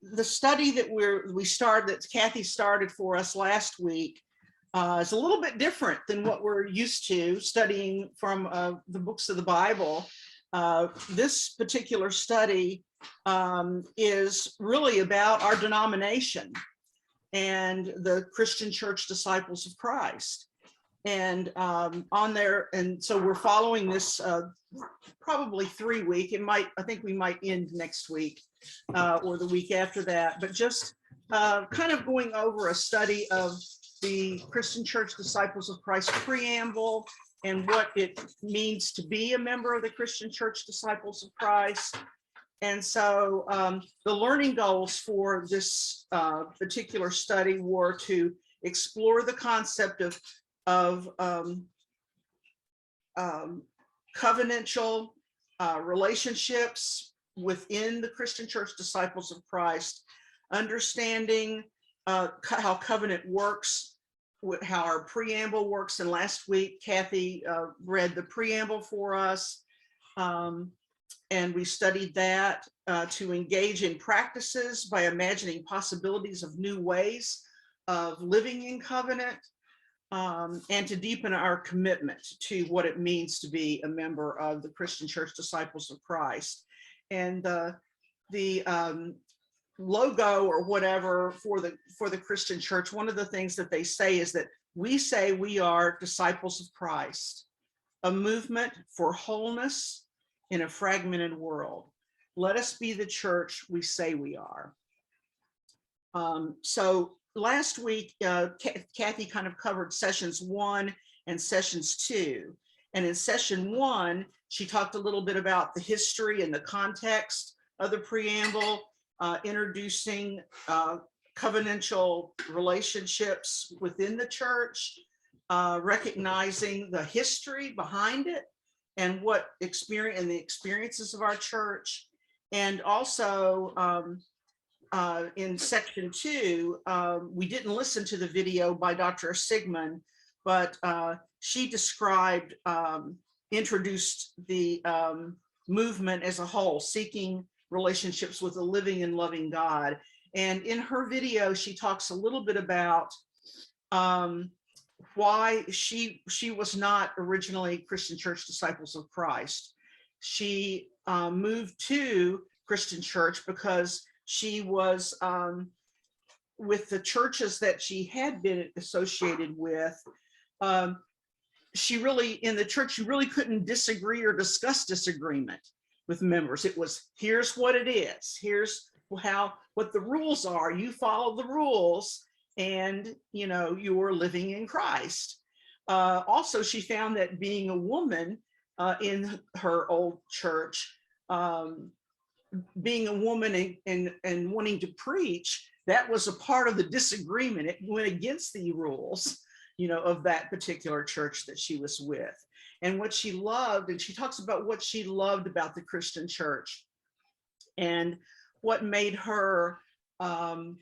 the study that that Kathy started for us last week is a little bit different than what we're used to studying from the books of the Bible. This particular study is really about our denomination and the Christian Church Disciples of Christ. And on there, and so we're following this probably 3 week. I think we might end next week or the week after that, but just kind of going over a study of the Christian Church Disciples of Christ preamble and what it means to be a member of the Christian Church Disciples of Christ. And so the learning goals for this particular study were to explore the concept of covenantal relationships within the Christian Church Disciples of Christ, understanding how covenant works, how our preamble works. And last week, Kathy read the preamble for us, and we studied that to engage in practices by imagining possibilities of new ways of living in covenant, and to deepen our commitment to what it means to be a member of the Christian Church Disciples of Christ. And the logo or whatever for the Christian Church, one of the things that they say is that we say we are disciples of Christ, a movement for wholeness in a fragmented world. Let us be the church we say we are. So last week, Kathy kind of covered sessions 1 and sessions 2. And in session 1, she talked a little bit about the history and the context of the preamble, introducing covenantal relationships within the church, recognizing the history behind it and what experience and the experiences of our church. And also in section 2, we didn't listen to the video by Dr. Sigmund, but she described, introduced the movement as a whole, seeking relationships with a living and loving God. And in her video, she talks a little bit about why she was not originally Christian Church Disciples of Christ. She moved to Christian Church because she was with the churches that she had been associated with. She really, in the church, you really couldn't disagree or discuss disagreement with members. It was, here's what it is, here's what the rules are, you follow the rules, and you're living in Christ. Also, she found that being a woman in her old church, being a woman and wanting to preach, that was a part of the disagreement. It went against the rules, of that particular church that she was with. And what she loved, and she talks about what she loved about the Christian church and what made her come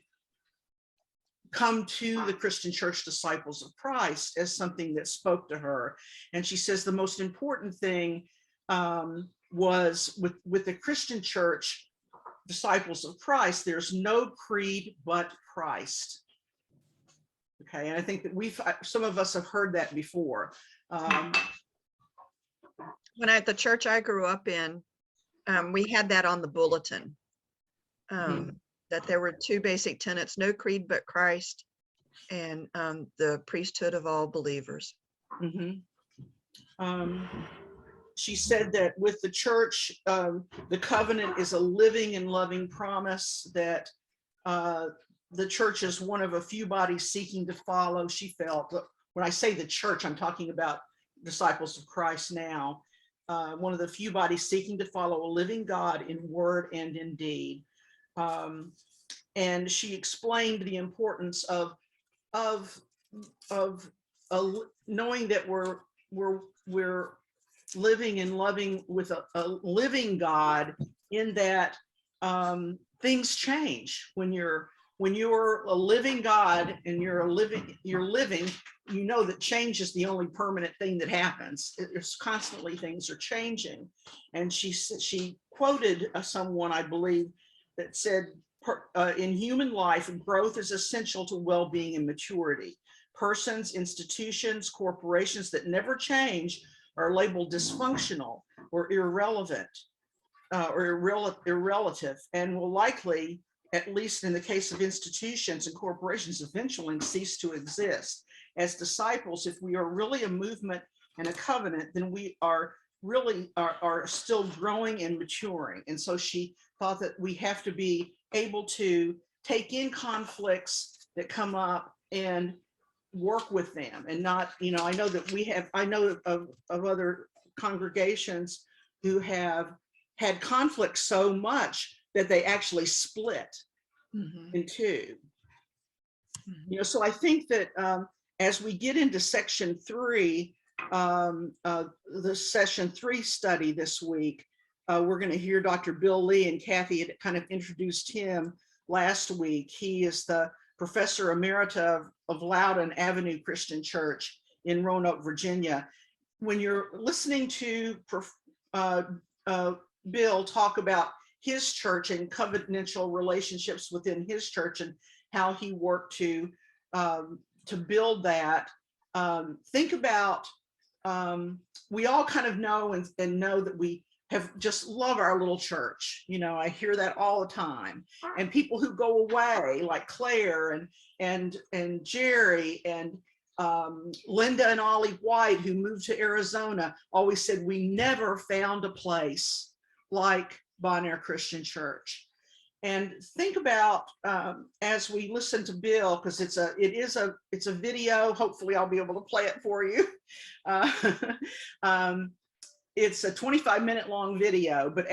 to the Christian Church Disciples of Christ as something that spoke to her. And she says the most important thing was with the Christian Church Disciples of Christ, there's no creed but Christ. Okay, and I think that some of us have heard that before. When at the church I grew up in, we had that on the bulletin, that there were 2 basic tenets: no creed but Christ, and the priesthood of all believers. She said that with the church, the covenant is a living and loving promise that the church is one of a few bodies seeking to follow. She felt, when I say the church, I'm talking about Disciples of Christ now, one of the few bodies seeking to follow a living God in word and in deed. And she explained the importance of knowing that we're living and loving with a living God, in that things change when you're a living God and you're living, that change is the only permanent thing that happens. It's constantly, things are changing. And she quoted someone, I believe, that said, in human life, growth is essential to well-being and maturity. Persons, institutions, corporations that never change are labeled dysfunctional or irrelevant or irrelative, and will likely, at least in the case of institutions and corporations, eventually cease to exist. As disciples, if we are really a movement and a covenant, then we are really are still growing and maturing. And so she thought that we have to be able to take in conflicts that come up and work with them, and not, I know that I know of other congregations who have had conflict so much that they actually split in two. So I think that as we get into section 3, the session 3 study this week, we're going to hear Dr. Bill Lee, and Kathy had kind of introduced him last week. He is the professor emerita of Loudoun Avenue Christian Church in Roanoke, Virginia. When you're listening to Bill talk about his church and covenantal relationships within his church and how he worked to build that, think about, we all kind of know and know that we have just love our little church. I hear that all the time. And people who go away, like Claire and Jerry and Linda and Ollie White, who moved to Arizona, always said, we never found a place like Bon Air Christian Church. And think about, as we listen to Bill, because it's a video. Hopefully I'll be able to play it for you. It's a 25-minute long video, but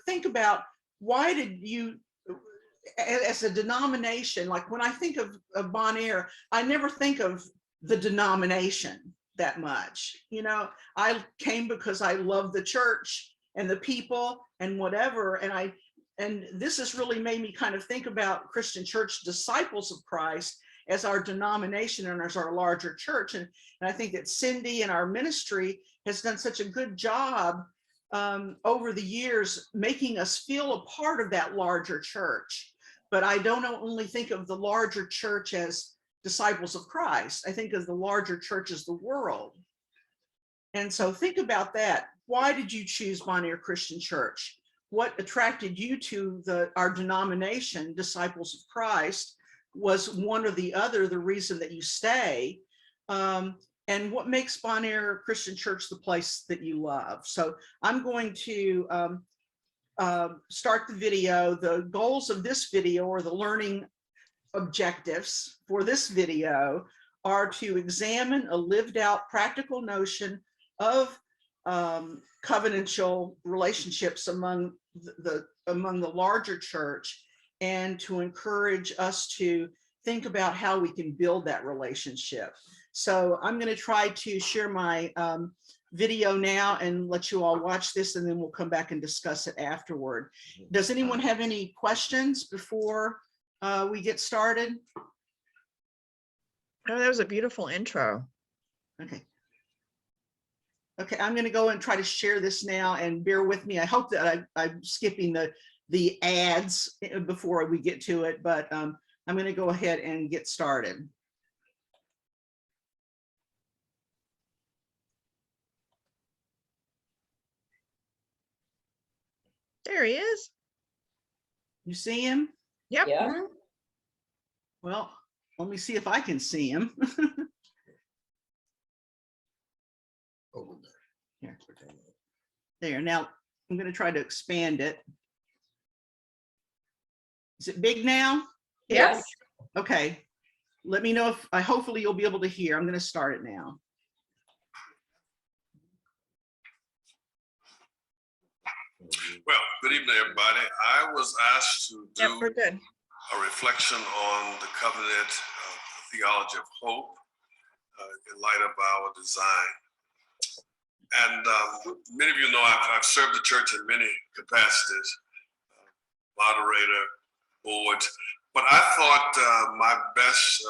think about, why did you, as a denomination, like when I think of Bon Air, I never think of the denomination that much. I came because I love the church and the people and whatever, and this has really made me kind of think about Christian Church Disciples of Christ as our denomination and as our larger church. And I think that Cindy and our ministry has done such a good job over the years making us feel a part of that larger church. But I don't only think of the larger church as Disciples of Christ. I think of the larger church as the world. And so think about that. Why did you choose Bon Air Christian Church? What attracted you to our denomination, Disciples of Christ? Was one or the other the reason that you stay? And what makes Bon Air Christian Church the place that you love? So I'm going to start the video. The goals of this video, or the learning objectives for this video, are to examine a lived out practical notion of covenantal relationships among the larger church, and to encourage us to think about how we can build that relationship. So I'm going to try to share my video now and let you all watch this, and then we'll come back and discuss it afterward. Does anyone have any questions before we get started? Oh, that was a beautiful intro. Okay, I'm going to go and try to share this now, and bear with me. I hope that I'm skipping the ads before we get to it, but I'm going to go ahead and get started. There he is. You see him? Yep. Yeah. Well, let me see if I can see him. Over Here. There. Now I'm going to try to expand it. Is it big now? Yes. Okay. Let me know if hopefully you'll be able to hear. I'm going to start it now. Well, good evening, everybody. I was asked to do Yep, we're good. a reflection on the covenant theology of hope in light of our design. And many of you know I've served the church in many capacities, moderator, board, but I thought my best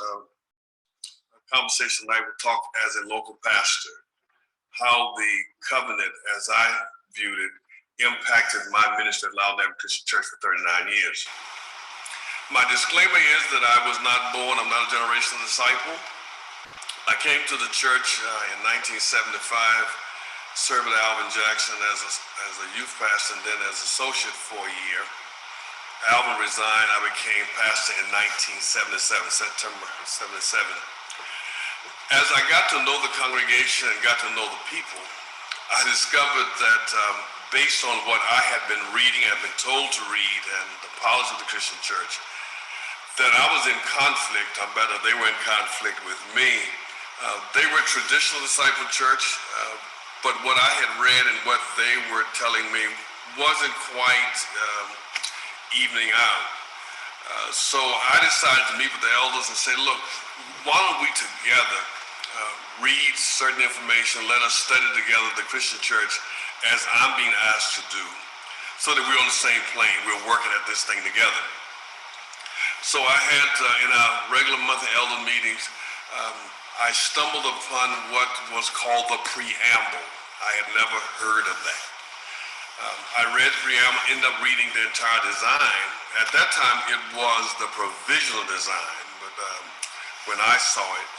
conversation tonight would talk as a local pastor, how the covenant, as I viewed it, impacted my ministry at Loudoun Christian Church for 39 years. My disclaimer is that I was not born, I'm not a generational disciple. I came to the church in 1975, served with Alvin Jackson as a youth pastor and then as associate for a year. Alvin resigned, I became pastor in 1977, September 77. As I got to know the congregation and got to know the people, I discovered that based on what I had been reading, had been told to read, and the policy of the Christian church, that I was in conflict, or better, they were in conflict with me. They were a traditional disciple church, but what I had read and what they were telling me wasn't quite evening out. So I decided to meet with the elders and say, look, why don't we together read certain information, let us study together the Christian church as I'm being asked to do, so that we're on the same plane, we're working at this thing together. So I had, in our regular monthly elder meetings, I stumbled upon what was called the preamble. I had never heard of that. I read the preamble, ended up reading the entire design. At that time, it was the provisional design, but when I saw it,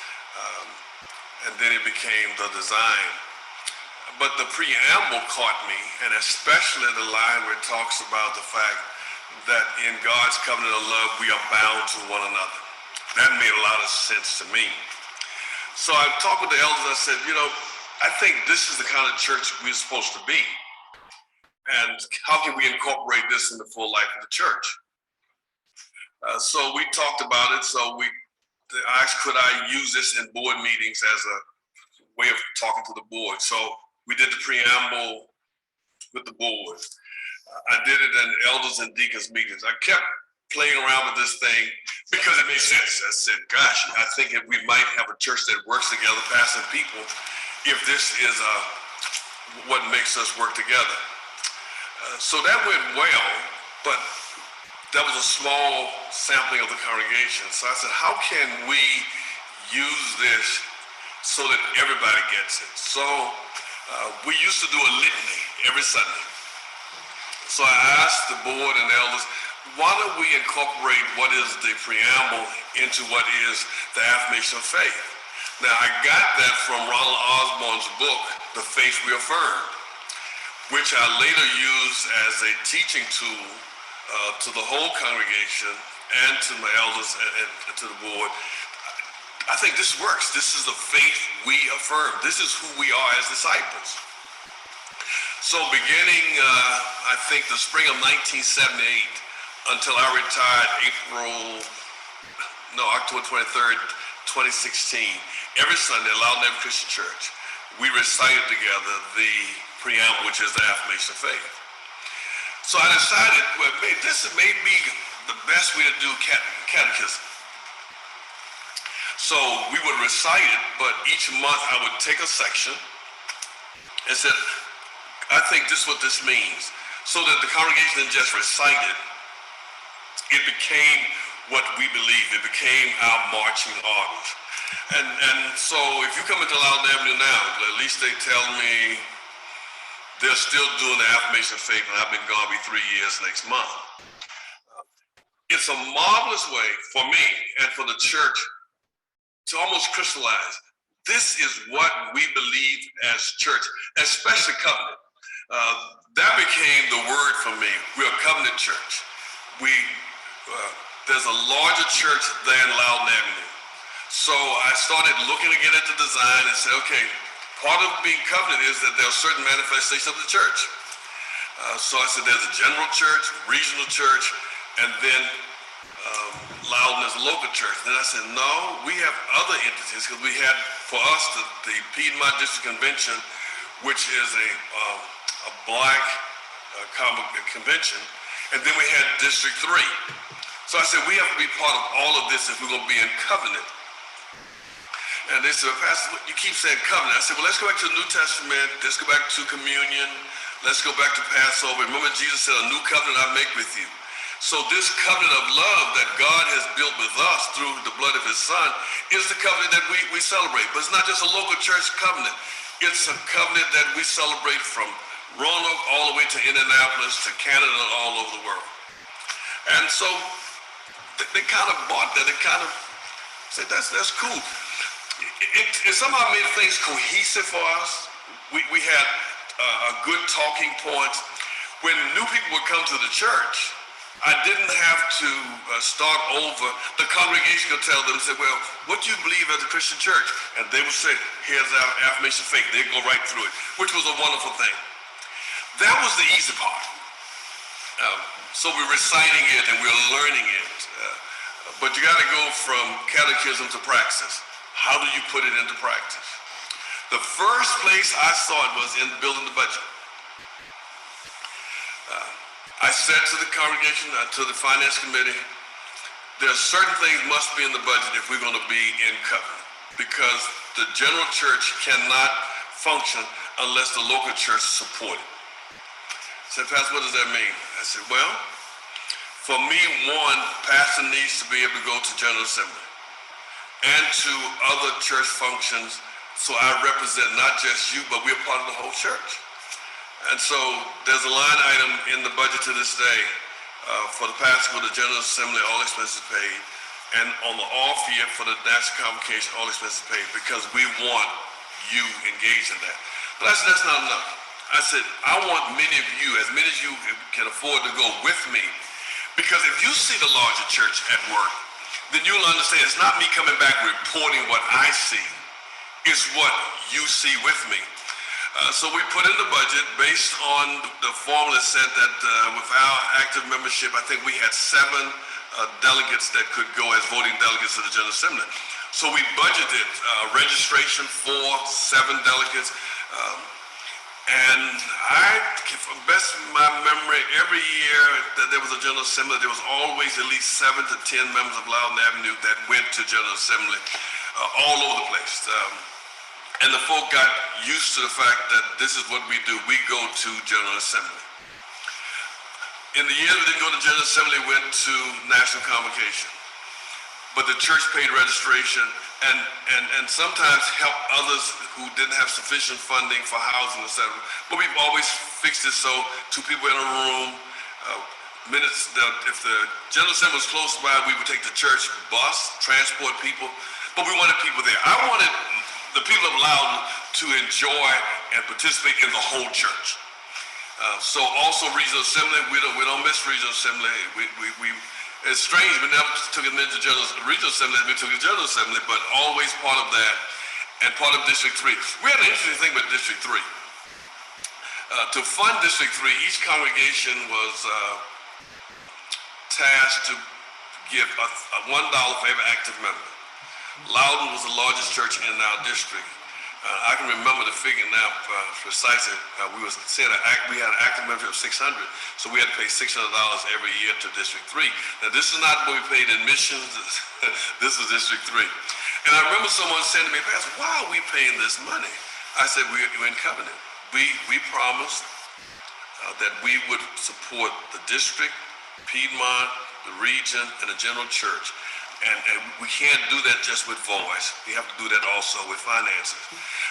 and then it became the design. But the preamble caught me, and especially the line where it talks about the fact that in God's covenant of love, we are bound to one another. That made a lot of sense to me. So I talked with the elders, I said, you know, I think this is the kind of church we're supposed to be. And how can we incorporate this in the full life of the church? So we talked about it. So I asked, could I use this in board meetings as a way of talking to the board? So we did the preamble with the board. I did it in elders and deacons meetings. I kept playing around with this thing because it made sense. I said, gosh, I think if we might have a church that works together, pastoring people, if this is what makes us work together. So that went well, but that was a small sampling of the congregation. So I said, how can we use this so that everybody gets it? So we used to do a litany every Sunday. So I asked the board and elders, why don't we incorporate what is the preamble into what is the Affirmation of Faith? Now, I got that from Ronald Osborne's book, The Faith We Affirm, which I later used as a teaching tool to the whole congregation and to my elders and to the board. I think this works. This is the faith we affirm. This is who we are as disciples. So beginning, I think the spring of 1978 until I retired October 23rd, 2016, every Sunday at Loudon Avenue Christian Church, we recited together the preamble, which is the Affirmation of Faith. So I decided, well, this may be the best way to do catechism. So we would recite it, but each month I would take a section and said, I think this is what this means. So that the congregation didn't just recite it, it became what we believe. It became our marching orders. And so if you come into Loudon Avenue now, at least they tell me they're still doing the Affirmation of Faith, and I've been gone, be 3 years next month. It's a marvelous way for me and for the church to almost crystallize. This is what we believe as church, especially covenant. That became the word for me. We're a covenant church. There's a larger church than Loudon Avenue. So I started looking again at the design and said, okay, part of being covenant is that there are certain manifestations of the church. So I said there's a general church, regional church, and then Loudon is a local church. Then I said, no, we have other entities, because we had, for us, the Piedmont District Convention, which is a black convention, and then we had District 3. So I said, we have to be part of all of this if we're going to be in covenant. And they said, Pastor, you keep saying covenant. I said, well, let's go back to the New Testament. Let's go back to communion. Let's go back to Passover. Remember, Jesus said, a new covenant I make with you. So this covenant of love that God has built with us through the blood of his son is the covenant that we celebrate. But it's not just a local church covenant. It's a covenant that we celebrate from Roanoke all the way to Indianapolis to Canada and all over the world. And so they kind of bought that. They kind of said, that's cool. It somehow made things cohesive for us. We had a good talking point. When new people would come to the church, I didn't have to start over. The congregation could tell them, say, well, what do you believe as a Christian church? And they would say, here's our affirmation of faith. They'd go right through it, which was a wonderful thing. That was the easy part. So we're reciting it and we're learning it. But you got to go from catechism to praxis. How do you put it into practice? The first place I saw it was in building the budget. I said to the congregation, to the finance committee, there are certain things must be in the budget if we're going to be in covenant, because the general church cannot function unless the local church support it. I said, Pastor, what does that mean? I said, well, for me, one, pastor needs to be able to go to General Assembly and to other church functions, so I represent not just you, but we're part of the whole church. And so there's a line item in the budget to this day for the pastor to go to General Assembly, all expenses paid, and on the off year for the national convocation, all expenses paid, because we want you engaged in that. But I said, that's not enough. I said, I want many of you, as many as you can afford to go with me, because if you see the larger church at work, then you'll understand it's not me coming back reporting what I see, it's what you see with me. So we put in the budget based on the formula said that with our active membership, I think we had 7 delegates that could go as voting delegates to the General Assembly. So we budgeted registration for 7 delegates. And if best my memory, every year that there was a General Assembly, there was always at least 7 to 10 members of Loudon Avenue that went to General Assembly all over the place. And the folk got used to the fact that this is what we do. We go to General Assembly. In the years we didn't go to General Assembly, we went to National Convocation. But the church paid registration and sometimes helped others who didn't have sufficient funding for housing, etc. But we've always fixed it so 2 people in a room. If the General Assembly was close by, we would take the church bus, transport people. But we wanted people there. I wanted the people of Loudon to enjoy and participate in the whole church. So also Regional Assembly, we don't miss Regional Assembly. It's strange, we never took it into Regional Assembly, we took it to General Assembly, but always part of that and part of District 3. We had an interesting thing with District 3. To fund District 3, each congregation was tasked to give $1 for every active member. Loudon was the largest church in our district. I can remember the figure now precisely. We had an active membership of 600, so we had to pay $600 every year to District 3. Now this is not what we paid in missions. This is District 3. And I remember someone saying to me, Pastor, why are we paying this money? I said, we're in covenant. We promised that we would support the district, Piedmont, the region, and the general church. And we can't do that just with voice. We have to do that also with finances.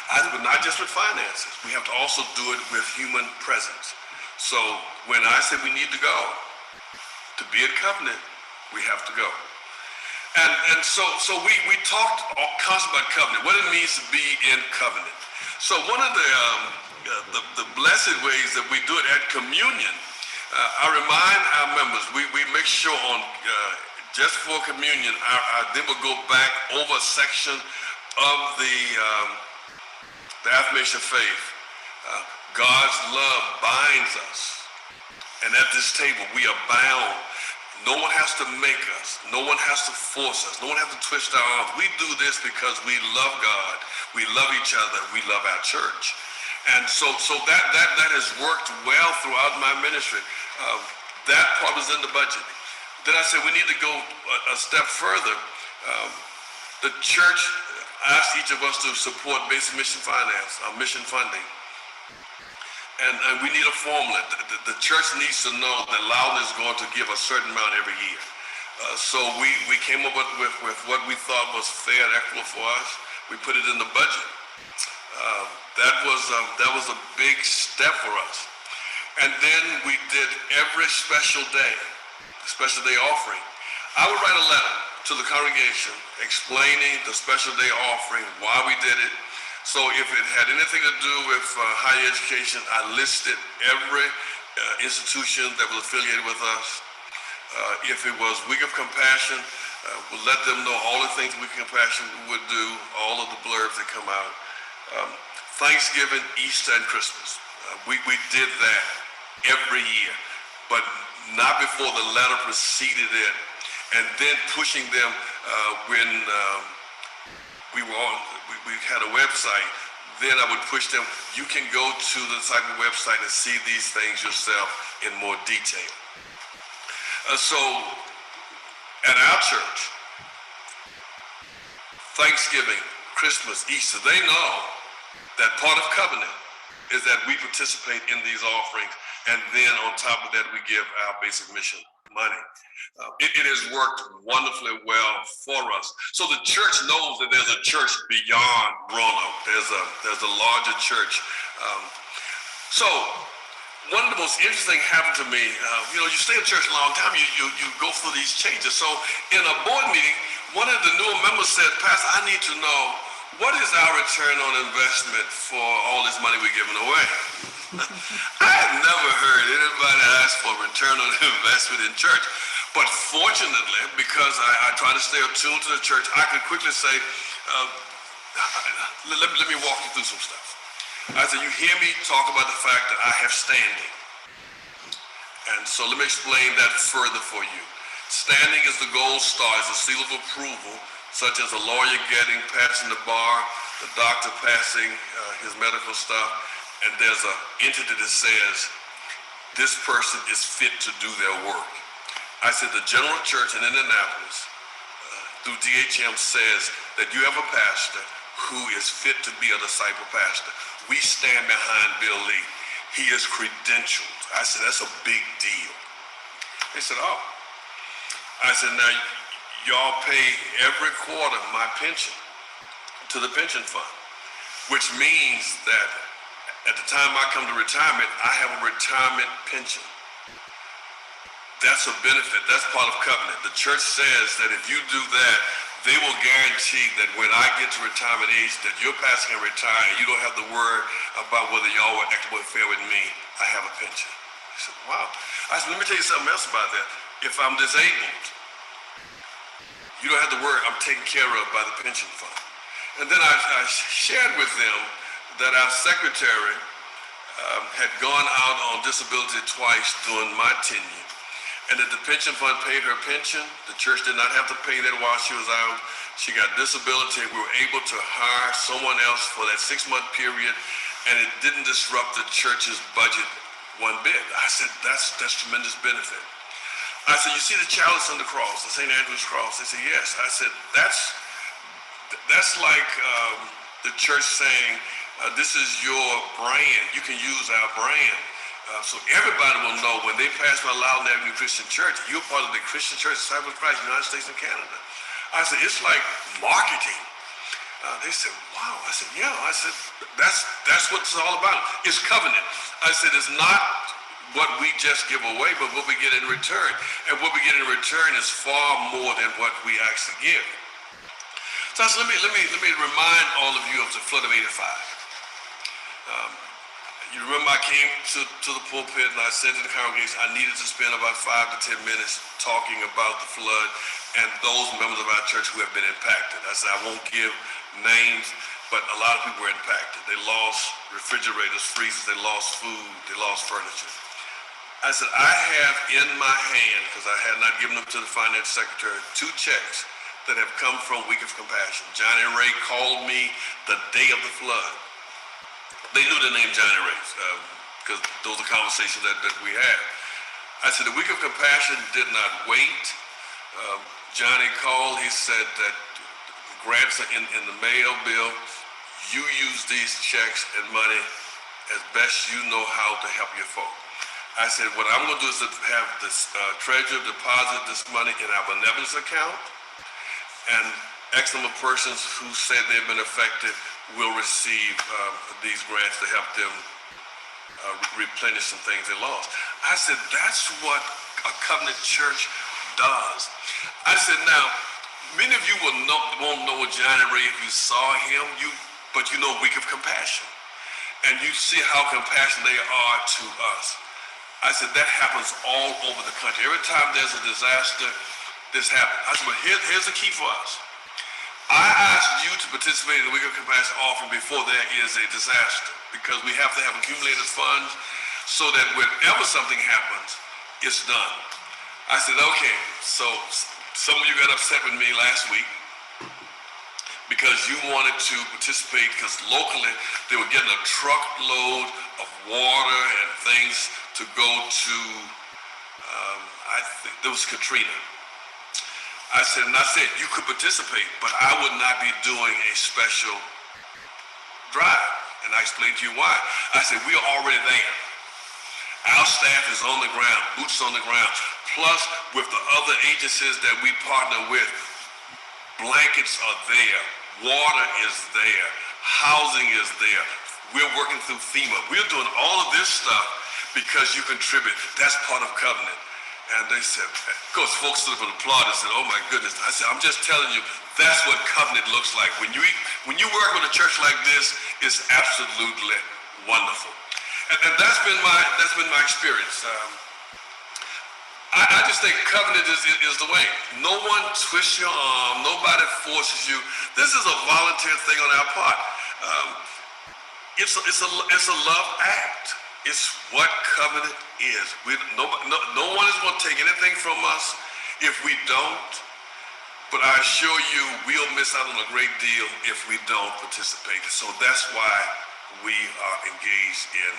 But not just with finances. We have to also do it with human presence. So when I say we need to go, to be in covenant, we have to go. And so we talked constantly about covenant, what it means to be in covenant. So one of the blessed ways that we do it at communion, I remind our members, we make sure on just before communion, they will go back over a section of the Affirmation of Faith. God's love binds us. And at this table, we are bound. No one has to make us. No one has to force us. No one has to twist our arms. We do this because we love God. We love each other. We love our church. And so that has worked well throughout my ministry. That part was in the budget. Then I said we need to go a step further. The church asked each of us to support basic mission finance, mission funding. And we need a formula. The church needs to know that Loudon is going to give a certain amount every year. So we came up with what we thought was fair and equitable for us. We put it in the budget. That was a big step for us. And then we did every special day offering. I would write a letter to the congregation explaining the special day offering, why we did it. So if it had anything to do with higher education, I listed every institution that was affiliated with us. If it was Week of Compassion, we'll let them know all the things Week of Compassion would do, all of the blurbs that come out. Thanksgiving, Easter, and Christmas. We did that every year, but not before the letter preceded it. And then pushing them when we had a website, then I would push them, you can go to the Disciple website and see these things yourself in more detail. So at our church, Thanksgiving, Christmas, Easter, they know that part of covenant is that we participate in these offerings, and then on top of that, we give our basic mission money. It has worked wonderfully well for us. So the church knows that there's a church beyond Roanoke. There's a larger church. So one of the most interesting happened to me, you stay in church a long time, you go through these changes. So in a board meeting, one of the newer members said, Pastor, I need to know, what is our return on investment for all this money we're giving away? I had never heard anybody ask for return on investment in church. But fortunately, because I try to stay attuned to the church, I could quickly say, let me walk you through some stuff. I said, you hear me talk about the fact that I have standing. And so let me explain that further for you. Standing is the gold star, is a seal of approval, such as a lawyer passing the bar, the doctor passing his medical stuff, and there's an entity that says, this person is fit to do their work. I said the General Church in Indianapolis, through DHM, says that you have a pastor who is fit to be a disciple pastor. We stand behind Bill Lee. He is credentialed. I said, that's a big deal. They said, oh. I said, now, y'all pay every quarter my pension to the pension fund, which means that at the time I come to retirement, I have a retirement pension. That's a benefit. That's part of covenant. The church says that if you do that, they will guarantee that when I get to retirement age, that your pastor can retire. You don't have to worry about whether y'all were equitable and fair with me. I have a pension. I said, wow. I said, let me tell you something else about that. If I'm disabled, you don't have to worry. I'm taken care of by the pension fund. And then I shared with them that our secretary had gone out on disability twice during my tenure, and that the pension fund paid her pension. The church did not have to pay that while she was out. She got disability, and we were able to hire someone else for that 6-month period, and it didn't disrupt the church's budget one bit. I said, that's tremendous benefit. I said, you see the chalice on the cross, the St. Andrew's cross? They said, yes. I said, that's like the church saying, this is your brand. You can use our brand. So everybody will know when they pass by Loudon Avenue Christian Church, you're part of the Christian Church, Disciples of Christ, United States and Canada. I said, it's like marketing. They said, wow. I said, yeah. I said, that's what it's all about. It's covenant. I said, it's not what we just give away, but what we get in return. And what we get in return is far more than what we actually give. So I said, let me remind all of you of the flood of '85. You remember I came to the pulpit and I said to the congregation, I needed to spend about 5 to 10 minutes talking about the flood and those members of our church who have been impacted. I said, I won't give names, but a lot of people were impacted. They lost refrigerators, freezers, they lost food, they lost furniture. I said, I have in my hand, because I had not given them to the finance secretary, 2 checks that have come from Week of Compassion. Johnny Ray called me the day of the flood. They knew the name Johnny Ray, because those are conversations that we had. I said, the Week of Compassion did not wait. Johnny called, he said that grants are in the mail, Bill. You use these checks and money as best you know how to help your folk. I said, what I'm gonna do is to have this treasurer deposit this money in our benevolence account, and X number of persons who said they've been affected will receive these grants to help them replenish some things they lost. I said, that's what a covenant church does. I said, now, many of you won't know Johnny Ray if you saw him, but you know week of compassion. And you see how compassionate they are to us. I said, that happens all over the country. Every time there's a disaster, this happens. I said, but here's the key for us. I asked you to participate in the Week of Compassion offering before there is a disaster, because we have to have accumulated funds so that whenever something happens, it's done. I said, okay, so some of you got upset with me last week because you wanted to participate, because locally they were getting a truckload of water and things to go to, I think there was Katrina. I said, you could participate, but I would not be doing a special drive. And I explained to you why. I said, we are already there. Our staff is on the ground, boots on the ground. Plus, with the other agencies that we partner with, blankets are there, water is there, housing is there. We're working through FEMA. We're doing all of this stuff because you contribute. That's part of covenant. And they said, of course, folks stood up and applauded and said, oh my goodness. I said, I'm just telling you, that's what covenant looks like. When you work with a church like this, it's absolutely wonderful. And that's been my experience. I just think covenant is the way. No one twists your arm. Nobody forces you. This is a volunteer thing on our part. It's a love act. It's what covenant is. No one is going to take anything from us if we don't. But I assure you, we'll miss out on a great deal if we don't participate. So that's why we are engaged in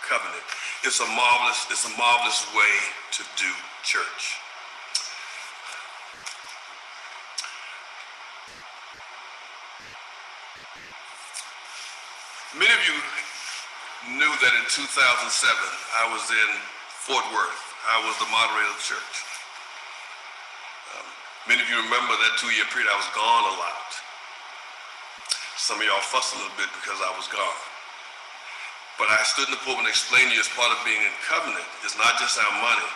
covenant. It's a marvelous way to do church. Many of you knew that in 2007 I was in Fort Worth. I was the moderator of the church. Many of you remember that 2-year period I was gone a lot. Some of y'all fussed a little bit because I was gone. But I stood in the pulpit and explained to you, as part of being in covenant, it's not just our money.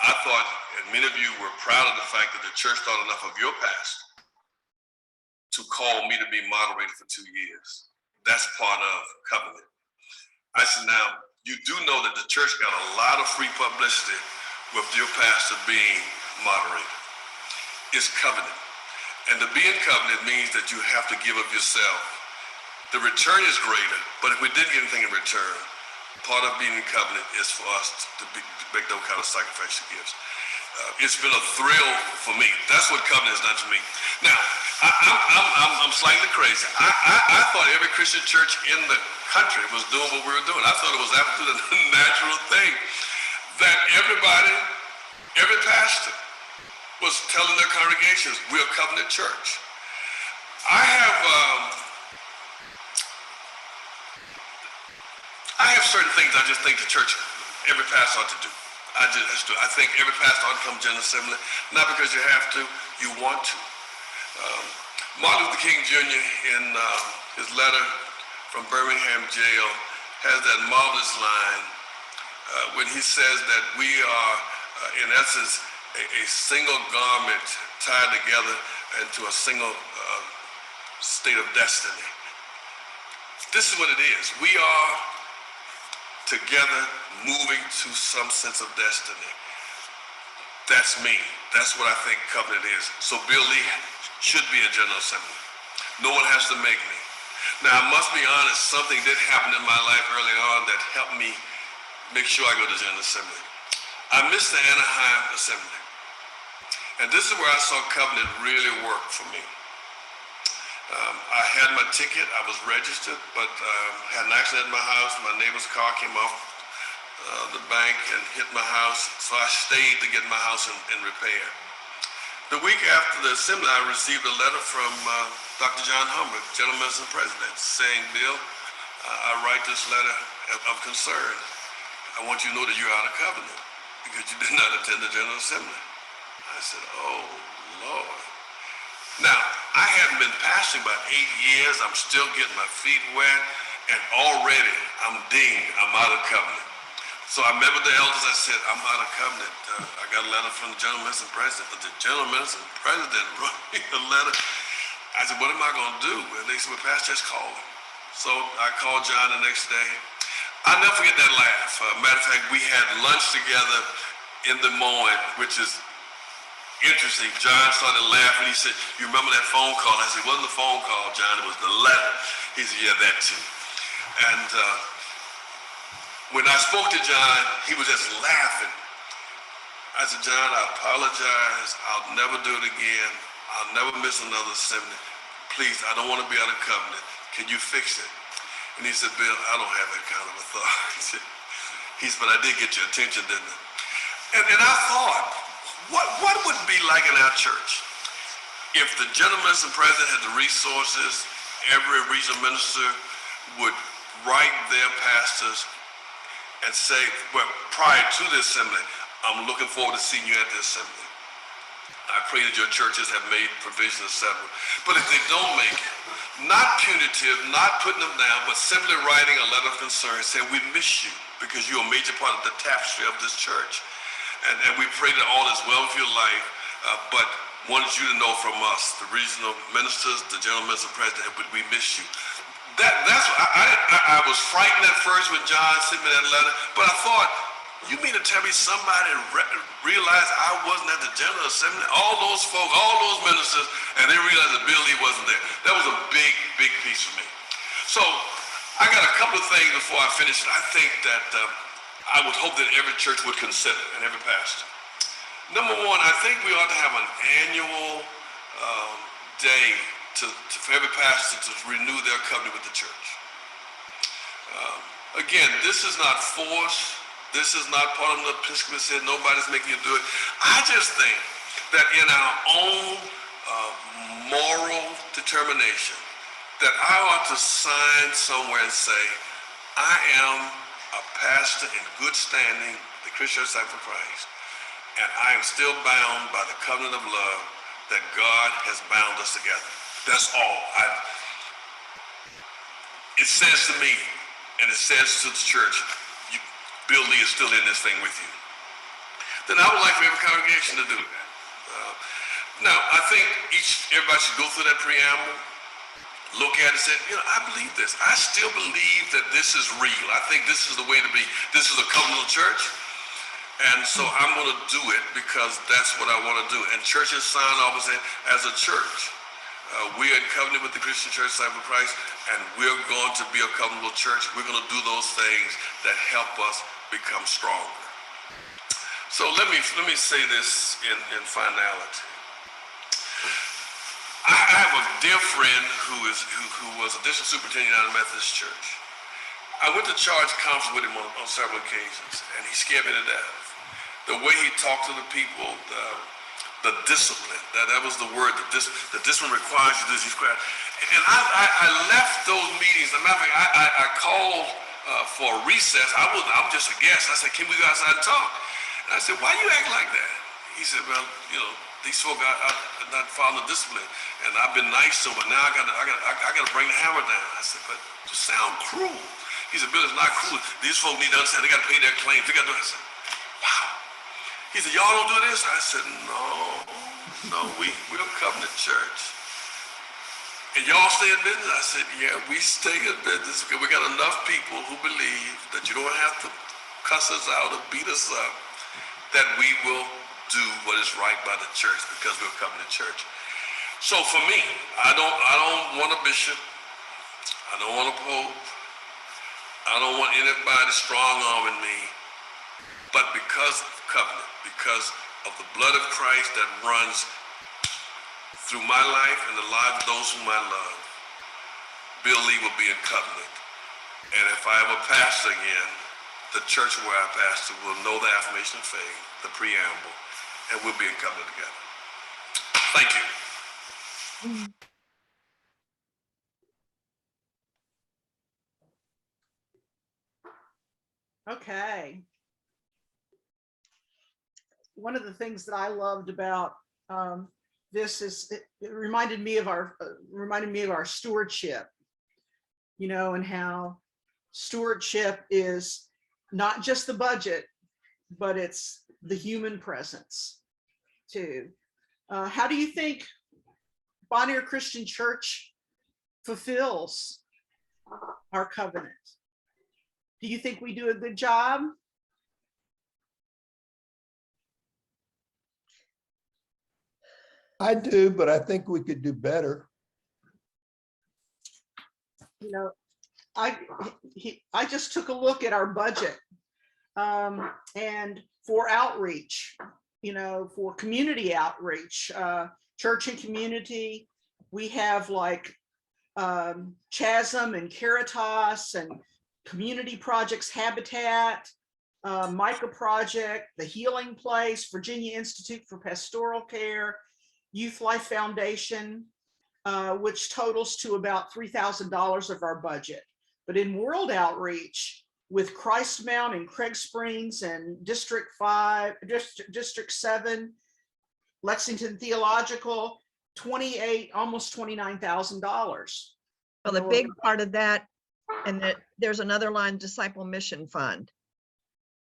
I thought, and many of you were proud of the fact that the church thought enough of your past to call me to be moderator for 2 years. That's part of covenant. I said, now, you do know that the church got a lot of free publicity with your pastor being moderator. It's covenant. And to be in covenant means that you have to give of yourself. The return is greater, but if we didn't get anything in return, part of being in covenant is for us to make those kind of sacrificial gifts. It's been a thrill for me. That's what covenant has done to me. Now, I'm slightly crazy. I thought every Christian church in the country was doing what we were doing. I thought it was absolutely a natural thing that every pastor was telling their congregations, we're a covenant church. I have certain things I just think the church, every pastor ought to do. I think every pastor ought to come to General Assembly, not because you have to, you want to. Martin Luther King Jr. in his letter from Birmingham jail has that marvelous line when he says that we are, in essence, a single garment tied together into a single state of destiny. This is what it is. We are together moving to some sense of destiny. That's me. That's what I think covenant is. So Bill Lee should be a General Assembly. No one has to make me. Now, I must be honest, something did happen in my life early on that helped me make sure I go to General Assembly. I missed the Anaheim Assembly. And this is where I saw covenant really work for me. I had my ticket, I was registered, but had an accident in my house. My neighbor's car came off the bank and hit my house, so I stayed to get my house in repair. The week after the assembly, I received a letter from Dr. John Humbert, General Minister President, saying, Bill, I write this letter of concern. I want you to know that you're out of covenant because you did not attend the General Assembly. I said, oh, Lord. Now, I haven't been pastoring about 8 years. I'm still getting my feet wet, and already I'm dinged. I'm out of covenant. So I met with the elders. I said, I'm out of covenant. I got a letter from the General Minister and President. But the General Minister and President wrote me a letter. I said, what am I going to do? And they said, well, Pastor, just call him. So I called John the next day. I'll never forget that laugh. Matter of fact, we had lunch together in Des Moines, which is interesting. John started laughing. He said, you remember that phone call? I said, it wasn't the phone call, John. It was the letter. He said, yeah, that too. And when I spoke to John, he was just laughing. I said, John, I apologize. I'll never do it again. I'll never miss another assembly. Please, I don't want to be out of covenant. Can you fix it? And he said, Bill, I don't have that kind of authority. He said, but I did get your attention, didn't I? And I thought, what would it be like in our church if the General Minister and President had the resources, every regional minister would write their pastors and say, well, prior to the assembly, I'm looking forward to seeing you at the assembly. I pray that your churches have made provision, etc. But if they don't make it, not punitive, not putting them down, but simply writing a letter of concern saying, we miss you because you're a major part of the tapestry of this church. And we pray that all is well with your life, but wanted you to know from us, the regional ministers, the General Minister President, but we miss you. That's I was frightened at first when John sent me that letter, but I thought, you mean to tell me somebody realized I wasn't at the General Assembly? All those folks, all those ministers, and they realized that Bill Lee wasn't there. That was a big, big piece for me. So I got a couple of things before I finish. I think that I would hope that every church would consider, and every pastor. Number one, I think we ought to have an annual day for every pastor to renew their covenant with the church. Again, this is not force. This is not part of the Episcopal said nobody's making you do it. I just think that in our own moral determination, that I ought to sign somewhere and say, I am a pastor in good standing, the Christian Disciple of Christ, and I am still bound by the covenant of love that God has bound us together. That's all. It says to me, and it says to the church, Bill Lee is still in this thing with you. Then I would like for every congregation to do that. Now, I think everybody should go through that preamble, look at it and say, I believe this. I still believe that this is real. I think this is the way to be. This is a covenantal church. And so I'm going to do it because that's what I want to do. And churches sign off and say, as a church, we are in covenant with the Christian Church Disciple of Christ, and we're going to be a covenantal church. We're going to do those things that help us become stronger. So let me say this in finality. I have a dear friend who was a district superintendent out of Methodist Church. I went to charge conference with him on several occasions, and he scared me to death. The way he talked to the people, the discipline, that was the word, the discipline requires you to do this. And I left those meetings. As a matter of fact, I called for a recess. I'm just a guest. I said, can we go outside and talk? And I said, why you act like that? He said, well, these folk are not following the discipline. And I've been nice to them, but now I got to bring the hammer down. I said, but you sound cruel. He said, Bill, it's not cruel. These folk need to understand they got to pay their claims. They got to do it. I said, wow. He said, y'all don't do this? I said, no, we're a covenant church. And y'all stay in business? I said, yeah, we stay in business because we got enough people who believe that you don't have to cuss us out or beat us up, that we will do what is right by the church because we're a covenant church. So for me, I don't want a bishop. I don't want a pope. I don't want anybody strong-arming me. But because of covenant, because of the blood of Christ that runs through my life and the lives of those whom I love, Bill Lee will be in covenant. And if I ever pastor again, the church where I pastor will know the affirmation of faith, the preamble, and we'll be in covenant together. Thank you. Okay. One of the things that I loved about this is it reminded me of our stewardship, and how stewardship is not just the budget, but it's the human presence too. How do you think Bonnier Christian Church fulfills our covenant? Do you think we do a good job? I do, but I think we could do better. You know, I just took a look at our budget, and for outreach, you know, for community outreach, church and community, we have like Chasm and Caritas and community projects, Habitat, Micah Project, the Healing Place, Virginia Institute for Pastoral Care, Youth Life Foundation, which totals to about $3,000 of our budget. But in world outreach, with Christ Mount and Craig Springs and District 5, District 7, Lexington Theological, almost $29,000. Well, the big part of that, and that there's another line, Disciple Mission Fund.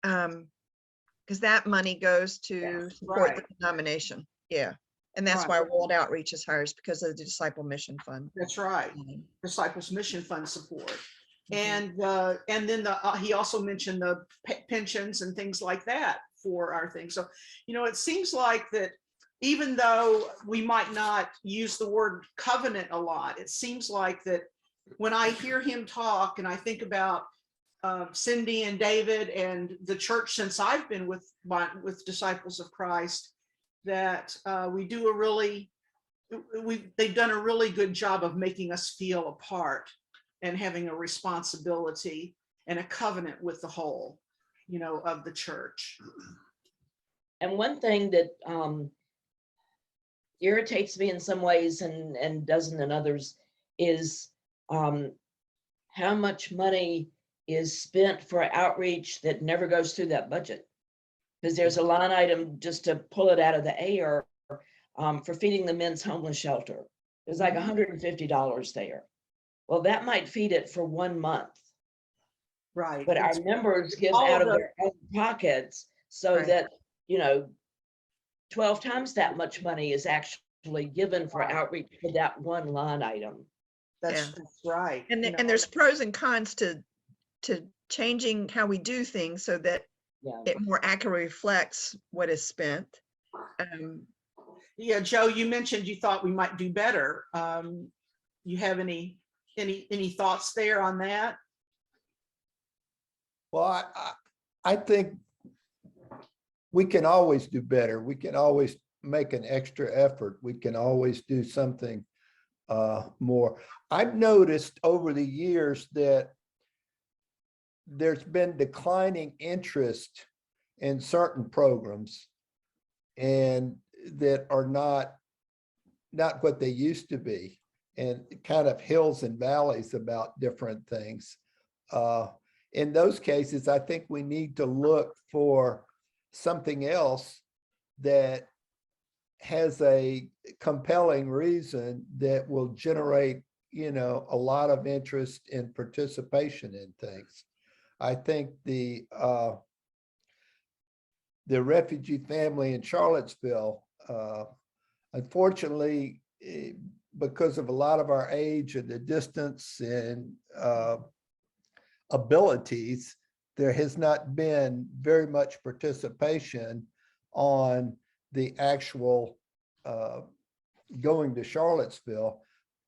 Because that money goes to support the denomination. Yeah. And that's why World Outreach is higher, is because of the Disciple Mission Fund. That's right. Disciples Mission Fund support. And then he also mentioned the pensions and things like that for our thing. So, you know, it seems like that even though we might not use the word covenant a lot, it seems like that when I hear him talk and I think about Cindy and David and the church since I've been with Disciples of Christ, that they've done a really good job of making us feel a part and having a responsibility and a covenant with the whole, you know, of the church. And one thing that irritates me in some ways and doesn't in others is how much money is spent for outreach that never goes through that budget. Because there's a line item, just to pull it out of the air, for feeding the men's homeless shelter. There's like $150 there. Well, that might feed it for 1 month. Right. But our members give out of their own pockets, so that, you know, 12 times that much money is actually given for outreach for that one line item. That's right. And and there's pros and cons to changing how we do things so that it more accurately reflects what is spent. Yeah, Joe, you mentioned you thought we might do better. You have any thoughts there on that? Well, I think we can always do better. We can always make an extra effort. We can always do something more. I've noticed over the years that there's been declining interest in certain programs, and that are not what they used to be, and kind of hills and valleys about different things. In those cases, I think we need to look for something else that has a compelling reason that will generate, you know, a lot of interest and participation in things. I think the refugee family in Charlottesville, unfortunately, because of a lot of our age and the distance and abilities, there has not been very much participation on the actual going to Charlottesville.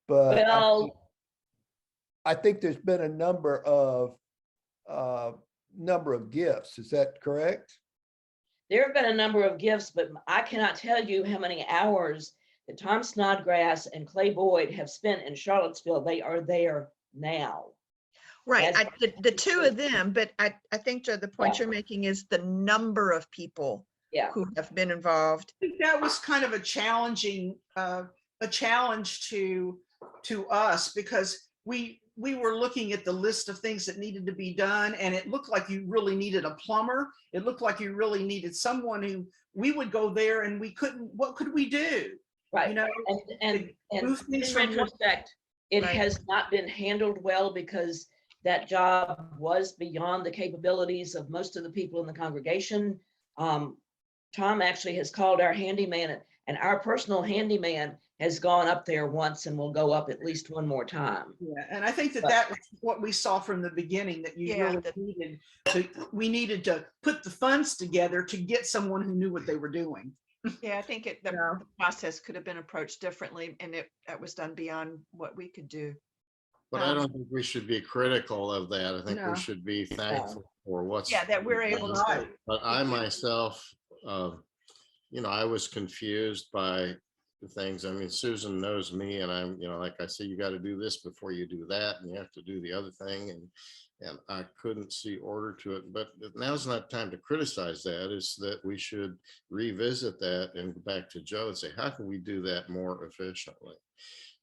But Well, I think there's been a number of gifts. Is that correct? there have been a number of gifts, but I cannot tell you how many hours that Tom Snodgrass and Clay Boyd have spent in Charlottesville. They are there now. Right. The two of them, but I think, Joe, the point you're making is the number of people who have been involved. I think that was kind of a challenge to us, because we were looking at the list of things that needed to be done, and it looked like you really needed a plumber. It looked like you really needed someone who we would go there and we couldn't. What could we do? Right. You know, and in retrospect, it has not been handled well, because that job was beyond the capabilities of most of the people in the congregation. Tom actually has called our handyman, and our personal handyman has gone up there once and will go up at least one more time. Yeah, and I think that But- that was what we saw from the beginning, that you Yeah, really needed to, we needed to put the funds together to get someone who knew what they were doing. Yeah, I think the Yeah. process could have been approached differently, and that was done beyond what we could do. But I don't think we should be critical of that. I think No. we should be thankful for what's. Yeah, that we're able to. Right. But I myself, I was confused by the things. I mean, Susan knows me, and I'm, like I say, you got to do this before you do that, and you have to do the other thing, and I couldn't see order to it. But now's not time to criticize that. Is that we should revisit that and go back to Joe and say, how can we do that more efficiently?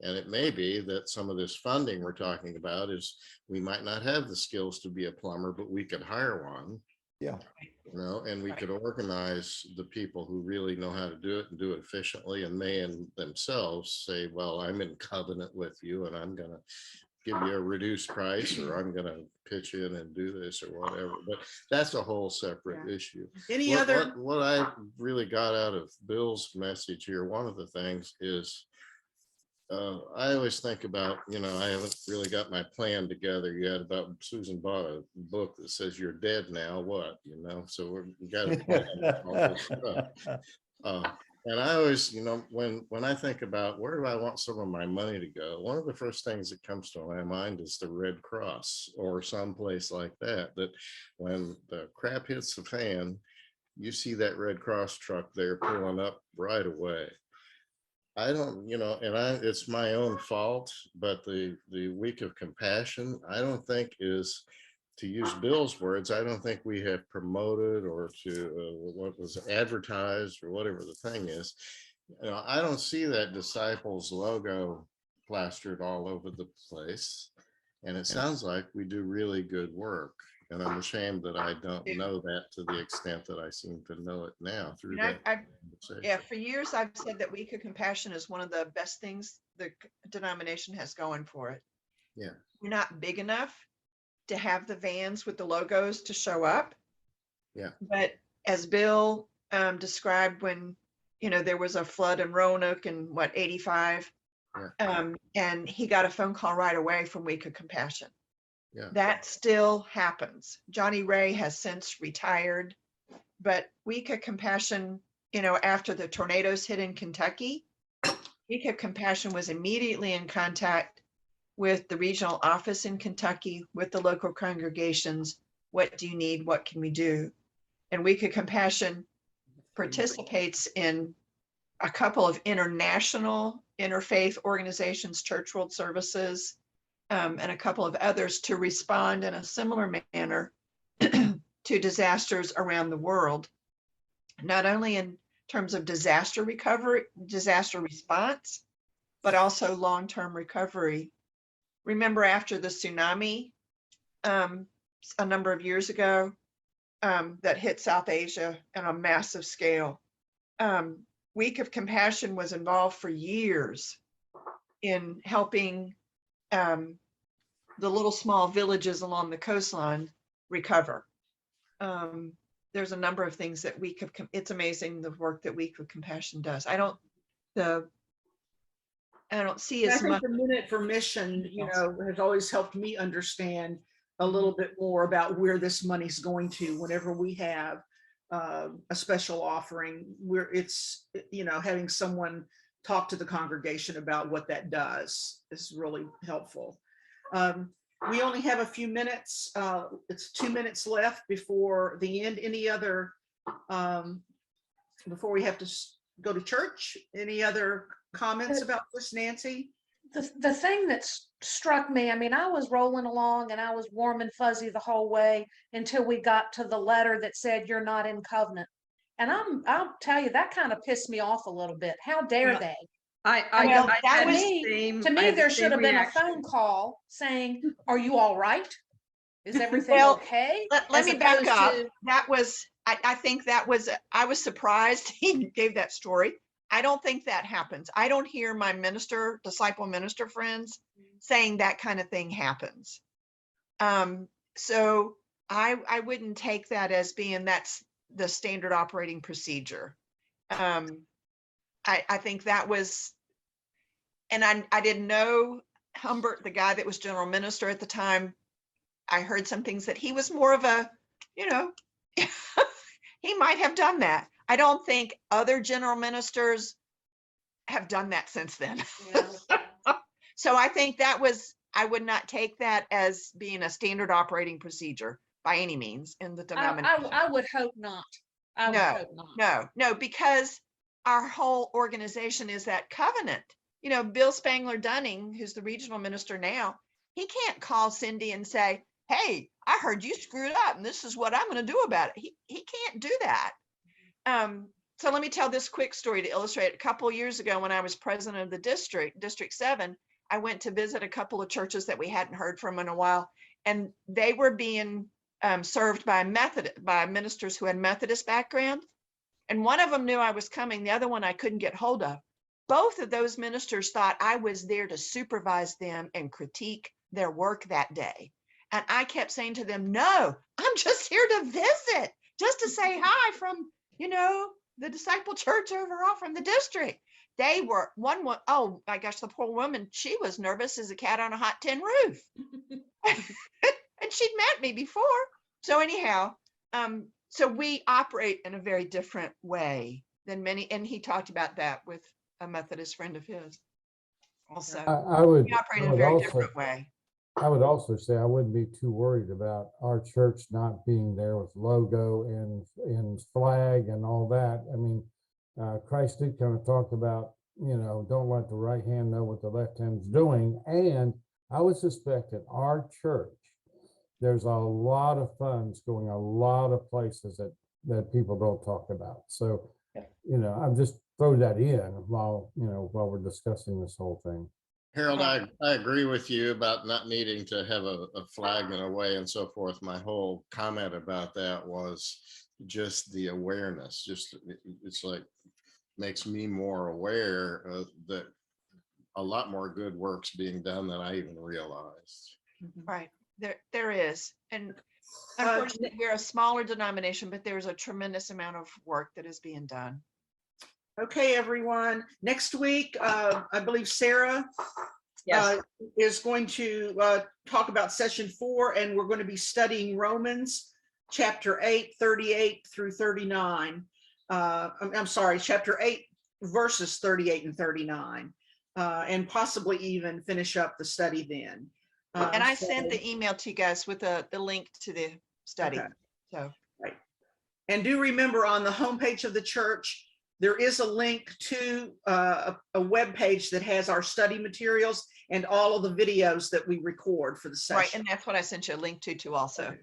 And it may be that some of this funding we're talking about is we might not have the skills to be a plumber, but we could hire one. Yeah. And we could organize the people who really know how to do it and do it efficiently, and they in themselves say, well, I'm in covenant with you and I'm going to give you a reduced price, or I'm going to pitch in and do this or whatever. But that's a whole separate issue. Any other, What I really got out of Bill's message here, one of the things is, I always think about, I haven't really got my plan together yet about Susan bought a book that says you're dead now, what, so we got a plan. All this stuff. And I always, when I think about where do I want some of my money to go, one of the first things that comes to my mind is the Red Cross or someplace like that when the crap hits the fan, you see that Red Cross truck there pulling up right away. I don't, it's my own fault, but the week of compassion, I don't think is, to use Bill's words, I don't think we have promoted or what was advertised or whatever the thing is. I don't see that Disciples logo plastered all over the place. And it sounds like we do really good work. And I'm ashamed that I don't know that to the extent that I seem to know it now through that conversation. Yeah, for years I've said that Week of Compassion is one of the best things the denomination has going for it. Yeah. We're not big enough to have the vans with the logos to show up. Yeah. But as Bill described, when there was a flood in Roanoke in 85, and he got a phone call right away from Week of Compassion. Yeah. That still happens. Johnny Ray has since retired, but Week of Compassion, after the tornadoes hit in Kentucky, Week of Compassion was immediately in contact with the regional office in Kentucky, with the local congregations. What do you need? What can we do? And Week of Compassion participates in a couple of international interfaith organizations, Church World Services, and a couple of others, to respond in a similar manner to disasters around the world, not only in terms of disaster recovery, disaster response, but also long-term recovery. Remember, after the tsunami a number of years ago that hit South Asia on a massive scale, Week of Compassion was involved for years in helping the little small villages along the coastline recover. There's a number of things that it's amazing the work that Week of Compassion does. I don't see I as think much. the Minute for Mission, has always helped me understand a little bit more about where this money's going to whenever we have a special offering, where it's, having someone talk to the congregation about what that does is really helpful. We only have a few minutes. It's 2 minutes left before the end. Any other, before we have to go to church, any other comments about this, Nancy? The thing that struck me, I was rolling along and I was warm and fuzzy the whole way until we got to the letter that said you're not in covenant. And I'll tell you, that kind of pissed me off a little bit. How dare they? To me, there should have been a phone call saying, are you all right? Is everything okay? Let me back opposed up. to- That was, I think that was, I was surprised he gave that story. I don't think that happens. I don't hear my disciple minister friends saying that kind of thing happens. So I wouldn't take that as being that's the standard operating procedure. I think that was, and I didn't know Humbert, the guy that was general minister at the time. I heard some things that he was more of a, you know, he might have done that. I don't think other general ministers have done that since then. So I think that was, I would not take that as being a standard operating procedure by any means in the denomination. I would hope not. I would No, hope not. No, because our whole organization is that covenant. You know, Bill Spangler Dunning, who's the regional minister now, he can't call Cindy and say, hey, I heard you screwed up and this is what I'm going to do about it. He can't do that. So let me tell this quick story to illustrate. A couple of years ago, when I was president of the District 7, I went to visit a couple of churches that we hadn't heard from in a while, and they were being served by ministers who had Methodist background. And one of them knew I was coming. The other one I couldn't get hold of. Both of those ministers thought I was there to supervise them and critique their work that day. And I kept saying to them, no, I'm just here to visit, just to say hi from, you know, the disciple church overall from the district. They were oh my gosh, the poor woman, she was nervous as a cat on a hot tin roof. And she'd met me before. So anyhow, so we operate in a very different way than many, and he talked about that with a Methodist friend of his also. I would, We operate in I a would very also, different way. I would also say I wouldn't be too worried about our church not being there with logo and flag and all that. I mean, Christ did kind of talk about, you know, don't let the right hand know what the left hand's doing. And I would suspect at our church, there's a lot of funds going a lot of places that people don't talk about. So, you know, I'm just throw that in while we're discussing this whole thing. Harold, I agree with you about not needing to have a flag in a way and so forth. My whole comment about that was just the awareness. Just it's like makes me more aware that a lot more good work's being done than I even realized. Right. There is. And unfortunately, we're a smaller denomination, but there's a tremendous amount of work that is being done. Okay, everyone. Next week, I believe Sarah Yes. is going to talk about session 4, and we're going to be studying Romans chapter 8, 38 through 39. I'm sorry, chapter 8, verses 38 and 39, and possibly even finish up the study then. And I sent the email to you guys with the link to the study. Okay. So, right. And do remember, on the homepage of the church, there is a link to a web page that has our study materials and all of the videos that we record for the session. right. And that's what I sent you a link to also.